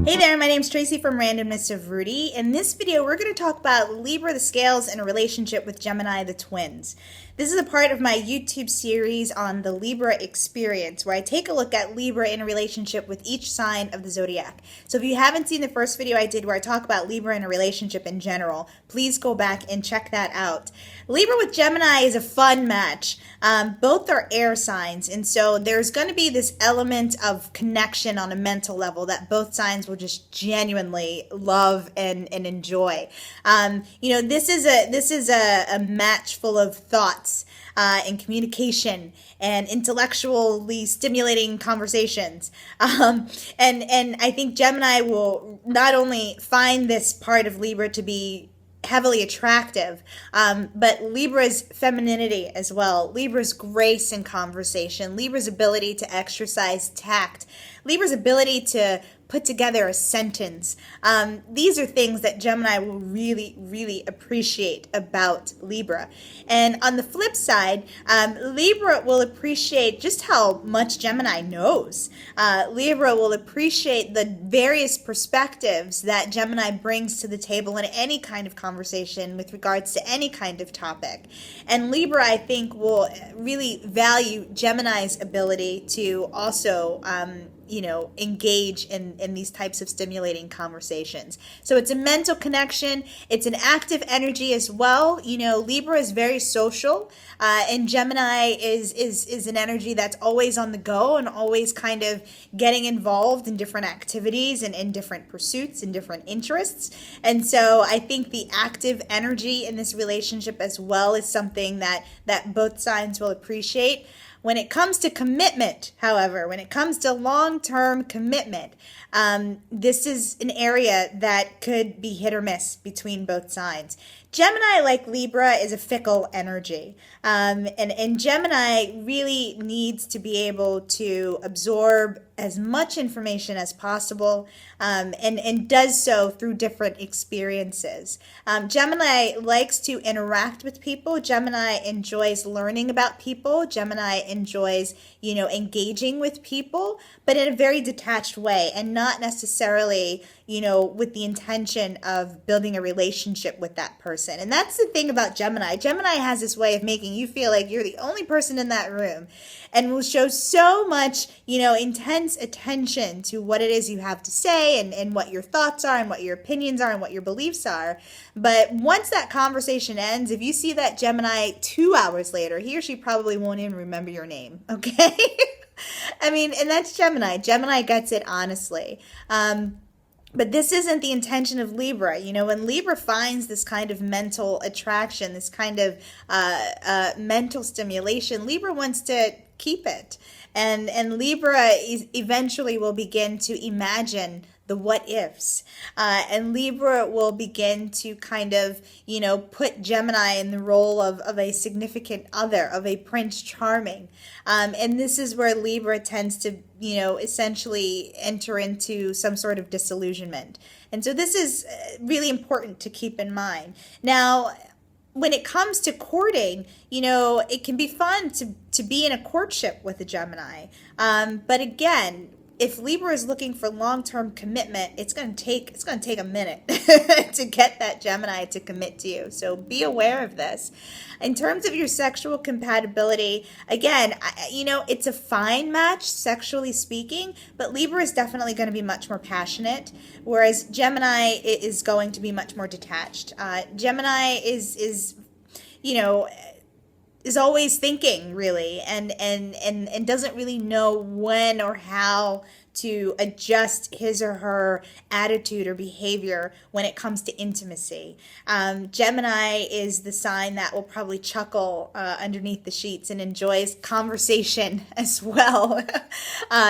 Hey there, my name's Tracy from Randomness of Rudy. In this video, we're going to talk about Libra the scales and a relationship with Gemini the twins. This is a part of my YouTube series on the Libra experience, where I take a look at Libra in a relationship with each sign of the zodiac. So if you haven't seen the first video I did where I talk about Libra in a relationship in general, please go back and check that out. Libra with Gemini is a fun match. Both are air signs, and so there's going to be this element of connection on a mental level that both signs will just genuinely love and enjoy. This is a match full of thoughts and communication and intellectually stimulating conversations. And I think Gemini will not only find this part of Libra to be heavily attractive, but Libra's femininity as well, Libra's grace in conversation, Libra's ability to exercise tact, Libra's ability to put together a sentence. These are things that Gemini will really, really appreciate about Libra. And on the flip side, Libra will appreciate just how much Gemini knows. Libra will appreciate the various perspectives that Gemini brings to the table in any kind of conversation with regards to any kind of topic. And Libra, I think, will really value Gemini's ability to also engage in these types of stimulating conversations. So it's a mental connection. It's an active energy as well. Libra is very social, and Gemini is an energy that's always on the go and always kind of getting involved in different activities and in different pursuits and different interests. And so I think the active energy in this relationship as well is something that both signs will appreciate. When it comes to commitment, however, when it comes to long-term commitment, this is an area that could be hit or miss between both signs. Gemini, like Libra, is a fickle energy. And Gemini really needs to be able to absorb as much information as possible, and does so through different experiences. Gemini likes to interact with people. Gemini enjoys learning about people. Gemini enjoys, engaging with people, but in a very detached way and not necessarily, with the intention of building a relationship with that person. And that's the thing about Gemini. Gemini has this way of making you feel like you're the only person in that room and will show so much, intense attention to what it is you have to say and what your thoughts are and what your opinions are and what your beliefs are. But once that conversation ends, if you see that Gemini 2 hours later, he or she probably won't even remember your name, okay? And that's Gemini. Gemini gets it honestly. But this isn't the intention of Libra. When Libra finds this kind of mental attraction, this kind of mental stimulation, Libra wants to keep it. And Libra eventually will begin to imagine the what ifs. And Libra will begin to kind of, put Gemini in the role of a significant other, of a Prince Charming. And this is where Libra tends to, essentially enter into some sort of disillusionment. And so this is really important to keep in mind. Now, when it comes to courting, it can be fun to be in a courtship with a Gemini. But again, if Libra is looking for long-term commitment, it's going to take a minute to get that Gemini to commit to you. So be aware of this. In terms of your sexual compatibility, again, it's a fine match sexually speaking, but Libra is definitely going to be much more passionate, whereas Gemini is going to be much more detached. Gemini is always thinking, really, and doesn't really know when or how to adjust his or her attitude or behavior when it comes to intimacy. Gemini is the sign that will probably chuckle underneath the sheets and enjoys conversation as well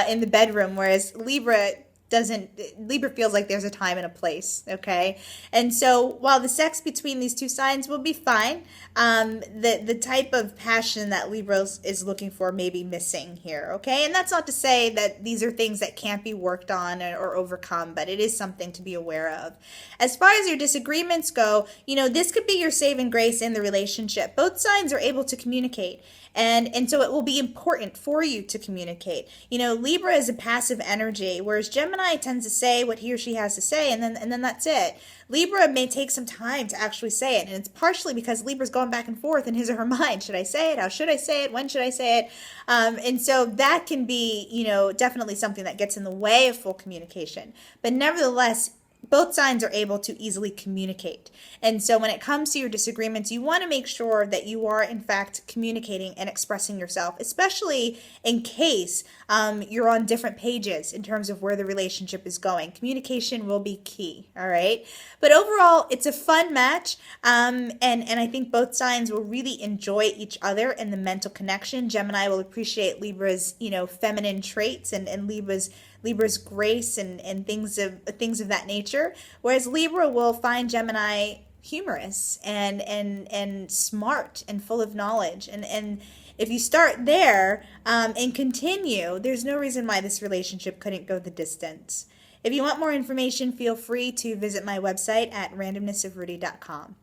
in the bedroom, whereas Libra feels like there's a time and a place, okay? And so while the sex between these two signs will be fine, the type of passion that Libra is looking for may be missing here, okay? And that's not to say that these are things that can't be worked on or overcome, but it is something to be aware of. As far as your disagreements go, this could be your saving grace in the relationship. Both signs are able to communicate. And so it will be important for you to communicate. Libra is a passive energy, whereas Gemini Gemini tends to say what he or she has to say, and then that's it. Libra may take some time to actually say it, and it's partially because Libra's going back and forth in his or her mind. Should I say it? How should I say it? When should I say it? And so that can be, definitely something that gets in the way of full communication. But nevertheless, both signs are able to easily communicate. And so when it comes to your disagreements, you want to make sure that you are, in fact, communicating and expressing yourself, especially in case you're on different pages in terms of where the relationship is going. Communication will be key, all right? But overall, it's a fun match, and I think both signs will really enjoy each other and the mental connection. Gemini will appreciate Libra's, feminine traits and Libra's grace and things of that nature, whereas Libra will find Gemini humorous and smart and full of knowledge. And if you start there and continue, there's no reason why this relationship couldn't go the distance. If you want more information, feel free to visit my website at randomnessofrudy.com.